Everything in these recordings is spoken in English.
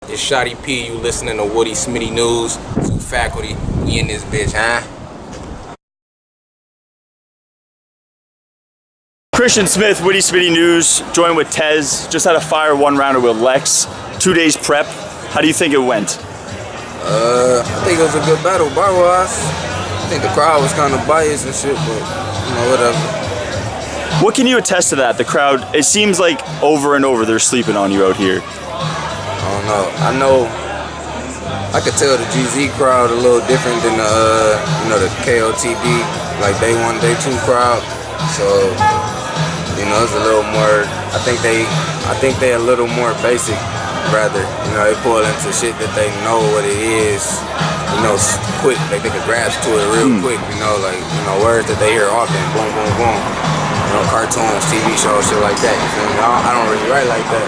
It's Shotty P, you listening to Witty, Smitty News, to faculty, we in this bitch, huh? Christian Smith, Witty, Smitty News, joined with Tez. Just had a fire one rounder with Lexx. 2 days prep. How do you think it went? I think it was a good battle bar-wise. I think the crowd was kind of biased and shit, but you know, whatever. What can you attest to that? The crowd, it seems like over and over they're sleeping on you out here. I don't know. I could tell the GZ crowd a little different than the, you know, the KOTB, like day 1, day 2 crowd. So, you know, it's a little more. I think they a little more basic, rather. You know, they pull into shit that they know what it is. You know, quick. Like they could grasp to it real quick. You know, like words that they hear often. Boom, boom, boom. You know, cartoons, TV shows, shit like that. You feel me? I don't really write like that.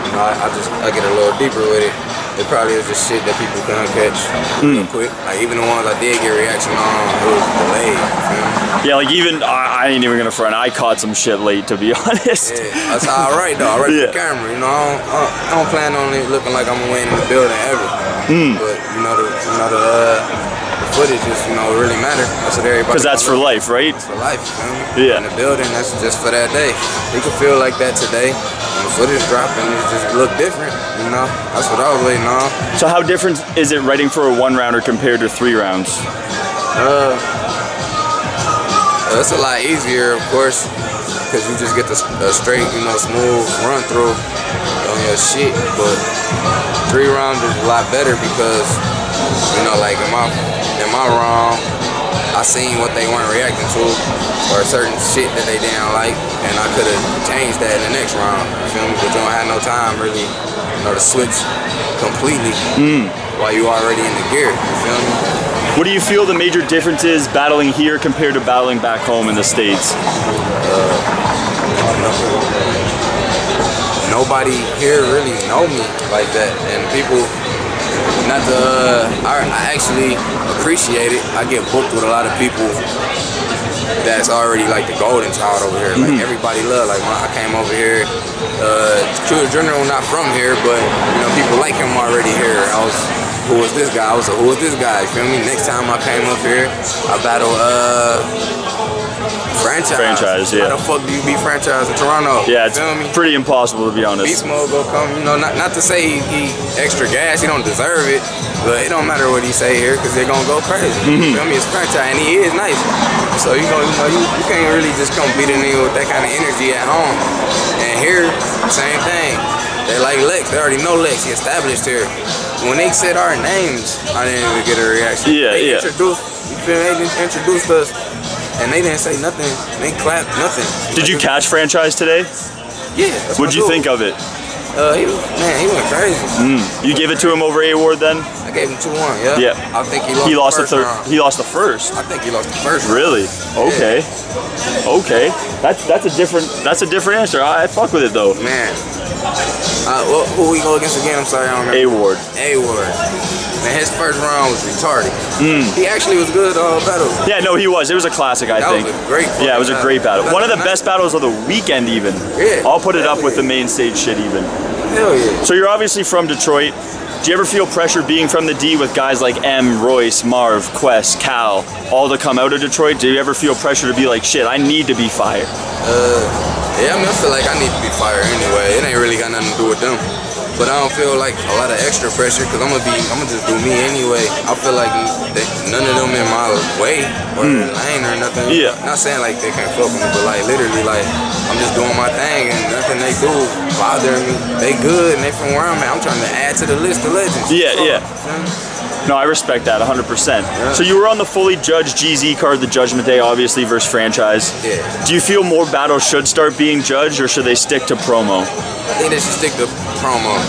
You know, I get a little deeper with it. It probably is just shit that people couldn't catch real quick. Like even the ones I did get reaction on, it was delayed. You feel me? Yeah, like even I ain't even gonna front. I caught some shit late, to be honest. Yeah, that's how I write though. I write the camera. You know, I don't plan on it looking like I'm gonna win in the building ever. But you know the footage just really matter. That's what everybody. Because that's for life, right? It's for life. You feel me? Yeah. In the building, that's just for that day. You can feel like that today. When the footage dropping, it just look different. You know, that's what I was waiting on. So how different is it writing for a 1 rounder compared to 3 rounds? It's a lot easier, of course, because you just get the straight, smooth run through on your shit. But 3 rounds is a lot better because, like am I wrong? I seen what they weren't reacting to, or certain shit that they didn't like, and I could have changed that in the next round. You feel me? But you don't have no time really, to switch completely while you already in the gear. You feel me? What do you feel the major difference is battling here compared to battling back home in the States? Nobody here really know me like that, and people, I actually appreciate it. I get booked with a lot of people that's already like the golden child over here. Like everybody love. Like I came over here. General not from here, but people like him already here. Who was this guy? I was like, who was this guy? You feel me? Next time I came up here, I battle franchise. Yeah. How the fuck do you beat franchise in Toronto? Yeah, it's pretty impossible, to be honest. Beast Mode go come, not to say he extra gas, he don't deserve it, but it don't matter what he say here, because they're gonna go crazy. You feel me? It's franchise, and he is nice. So you can't really just come beat a nigga with that kind of energy at home. And here, same thing. They like Lexx. They already know Lexx. He established here. When they said our names, I didn't even get a reaction. They introduced us, and they didn't say nothing. They clapped nothing. Did you catch franchise today? Yeah. What'd you think of it? He went crazy. You gave it to him over A-Ward then? I gave him 2-1. Yeah. Yeah. I think he lost the first round. He lost the first. I think he lost the first round. Really? Okay. Yeah. Okay. That's a different answer. I fuck with it though. Man. Who we go against again? I'm sorry, I don't remember. A-Ward. Man, his first round was retarded. He actually was good battle. Yeah, no, he was. It was a classic, I think. That was a great battle. Yeah, it was a great battle. One of the best battles of the weekend, even. Yeah. I'll put it up with the main stage shit, even. Hell yeah. So you're obviously from Detroit. Do you ever feel pressure being from the D with guys like M, Royce, Marv, Quest, Cal, all to come out of Detroit? Do you ever feel pressure to be like, shit, I need to be fire? Yeah, I feel like I need to be fire anyway. It ain't really got nothing to do with them. But I don't feel like a lot of extra pressure because I'm gonna just do me anyway. I feel like none of them in my way or lane or nothing. Yeah. Not saying like they can't fuck with me, but like literally like I'm just doing my thing and nothing they do bothering me. They good and they from where I'm at. I'm trying to add to the list of legends. Yeah, yeah. No, I respect that 100%. Yeah. So you were on the fully judged GZ card, the Judgment Day, obviously, versus franchise. Yeah. Do you feel more battles should start being judged, or should they stick to promo? I think they should stick to promo,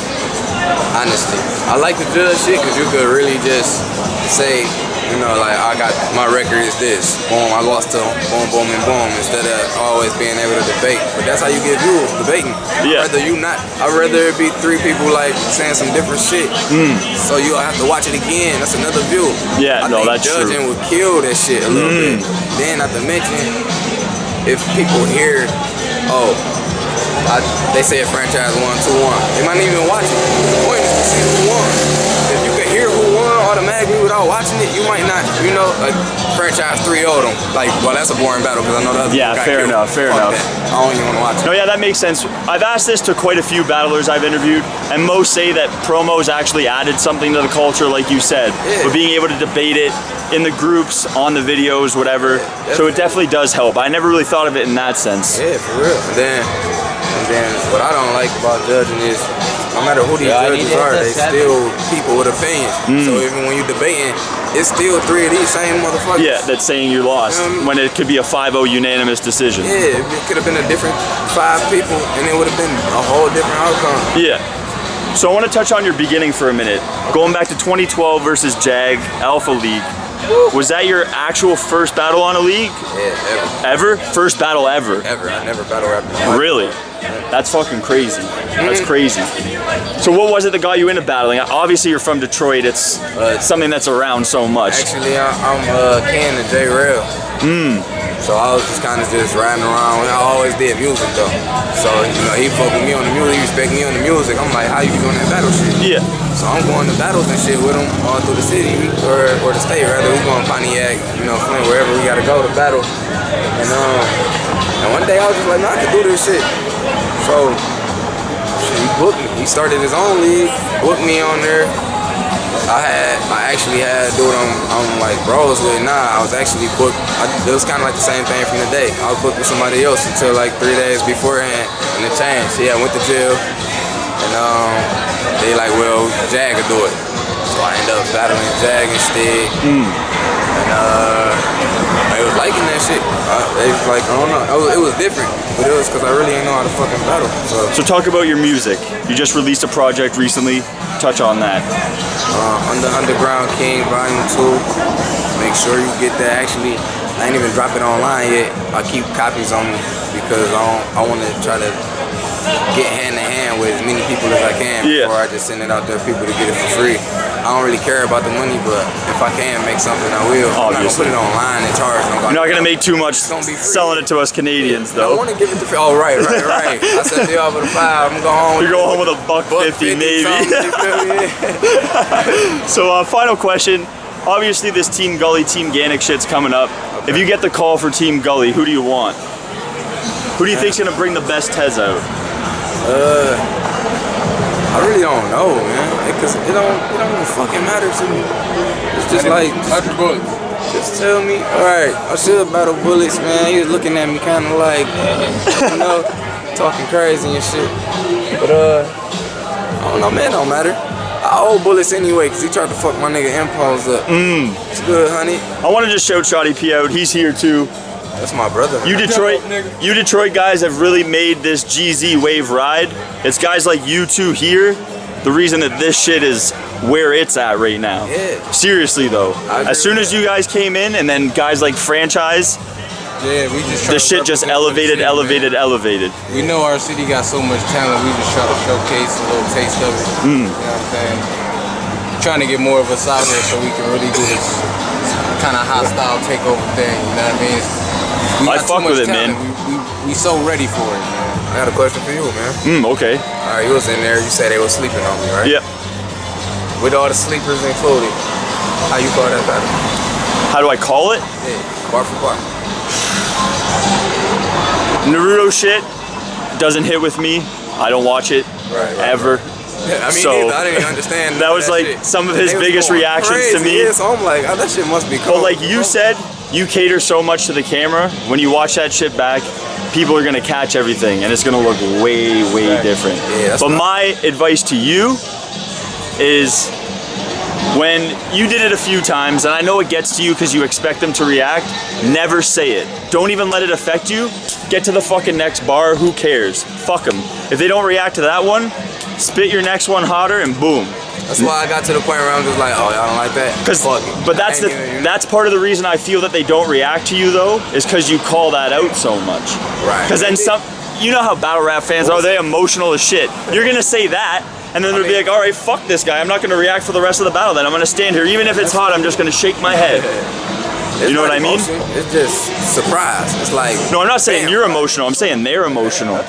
honestly. I like to judge shit because you could really just say, like I got my record is this, boom, I lost to boom, boom, and boom, instead of always being able to debate. But that's how you get views, debating. Yeah. I'd rather it be 3 people like saying some different shit. So you'll have to watch it again. That's another view. Yeah, I think that's true. judging would kill that shit a little bit. Then not to mention, if people hear, they say a franchise 1-2-1, they might not even watch it. The point is to watching it, you might not, you know, like franchise 3-0 them. Like, well, that's a boring battle because I know the other Yeah, guy fair killed. enough, fair Fuck enough. that. I don't even want to watch it. No, yeah, that makes sense. I've asked this to quite a few battlers I've interviewed, and most say that promos actually added something to the culture, like you said. Yeah. But being able to debate it in the groups, on the videos, whatever. Yeah, so it definitely does help. I never really thought of it in that sense. Yeah, for real. And then what I don't like about judging is no matter who these judges are, they still people with opinions. So even when you debating, it's still 3 of these same motherfuckers. Yeah, that's saying you lost, when it could be a 5-0 unanimous decision. Yeah, it could have been a different 5 people, and it would have been a whole different outcome. Yeah. So I want to touch on your beginning for a minute. Going back to 2012 versus Jag, Alpha League. Was that your actual first battle on a league? Yeah, Ever? First battle ever? ever. I never battle rapped. Really? That's fucking crazy. That's crazy. So what was it that got you into battling? Obviously you're from Detroit. It's something that's around so much. Actually, I'm Ken and J Rail. So I was just kind of just riding around. I always did music though. So you know, he fuck with me on the music, he respect me on the music. I'm like, how you doing that battle shit? Yeah. So I'm going to battles and shit with him all through the city or the state rather. We going Pontiac, you know, Flint, wherever we gotta go to battle. And one day I was just like, no, I could do this shit. So shit, he booked me. He started his own league, booked me on there. I actually had dude I'm like bros with. Nah, I was actually booked. It was kind of like the same thing from the day. I was booked with somebody else until like 3 days beforehand, and it changed. Yeah, I went to jail, and they like, well, Jag could do it. So I ended up battling Jag instead, and I was liking that shit. They was like, I don't know, it was different, but it was because I really didn't know how to fucking battle. So talk about your music. You just released a project recently. Touch on that. Underground King Volume 2. Make sure you get that. Actually, I ain't even dropped it online yet. I keep copies on me because I want to try to get hand in hand with as many people as I can before I just send it out there for people to get it for free. I don't really care about the money, but if I can make something, I will. I'm not gonna put it online and charge nobody. You're not gonna make too much selling it to us Canadians, though. I want to give it to. Oh, right. I said the offer to 5. I'm going home. You're going home with $1.50 maybe. So final question. Obviously, this Team Gully, Team Ganic shit's coming up. Okay. If you get the call for Team Gully, who do you want? Who do you think's gonna bring the best Tez out? I really don't know, man. Because it don't even fucking matter to me. It's just like, just tell me. All right, I should battle Bullets, man. He was looking at me kind of like, you know, talking crazy and shit. But I don't know, man. It don't matter. I owe Bullets anyway, because he tried to fuck my nigga Impulse up. It's good, honey. I want to just shout Shotty P out. He's here too. That's my brother. You Detroit guys have really made this GZ wave ride. It's guys like you two here, the reason that this shit is where it's at right now. Yeah. Seriously though, as soon as you guys came in, and then guys like Franchise, we just the shit just elevated. We know our city got so much talent, we just try to showcase a little taste of it. You know what I'm saying? Trying to get more of us out here so we can really do this kind of hostile takeover thing, you know what I mean? I fuck with it, man. We so ready for it, man. I got a question for you, man. Okay. All right, you was in there. You said they was sleeping on me, right? Yep. With all the sleepers included, how you call that battle? How do I call it? Yeah, bar for bar. Naruto shit doesn't hit with me. I don't watch it ever. Yeah, I mean, so, I didn't even understand that was like shit. Some of his biggest reactions crazy, to me. Yeah, so I'm like, oh, that shit must be cool. But like you said, you cater so much to the camera. When you watch that shit back, people are gonna catch everything, and it's gonna look way different. Yeah, but my advice to you is, when you did it a few times, and I know it gets to you because you expect them to react, never say it. Don't even let it affect you. Get to the fucking next bar, who cares? Fuck them. If they don't react to that one, spit your next one hotter and boom. That's why I got to the point where I'm just like, oh, y'all don't like that? But that's part of the reason I feel that they don't react to you though, is because you call that out so much. Right. Because then you know how battle rap fans are, they emotional as shit. You're gonna say that, and then they'll be like, all right, fuck this guy. I'm not gonna react for the rest of the battle then. I'm gonna stand here. Even if it's hot, I'm just gonna shake my head. You know what I mean? It's just surprise. It's like... No, I'm not saying you're emotional. I'm saying they're emotional.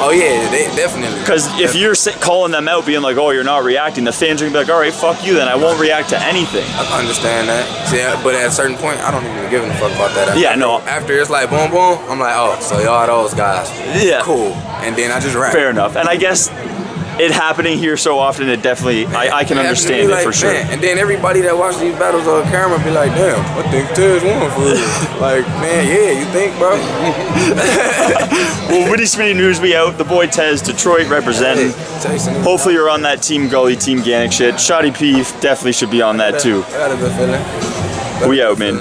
Oh yeah, they definitely. Because if you're calling them out, being like, "Oh, you're not reacting," the fans are gonna be like, "All right, fuck you, then I won't react to anything." I can understand that. See, but at a certain point, I don't even give a fuck about that. Yeah, no. After it's like boom, boom, I'm like, oh, so y'all those guys. Yeah. Cool. And then I just rap. Fair enough. And I guess it happening here so often, it definitely, I can understand it like, for sure. Man. And then everybody that watch these battles on camera be like, damn, I think Tez won for real. Like, man, yeah, you think, bro? Well, Witty Smitty News, we out. The boy Tez, Detroit representing. Hopefully you're on that Team Gully, Team Ganic shit. Shoddy P definitely should be on that too. I got a good feeling. We out, man.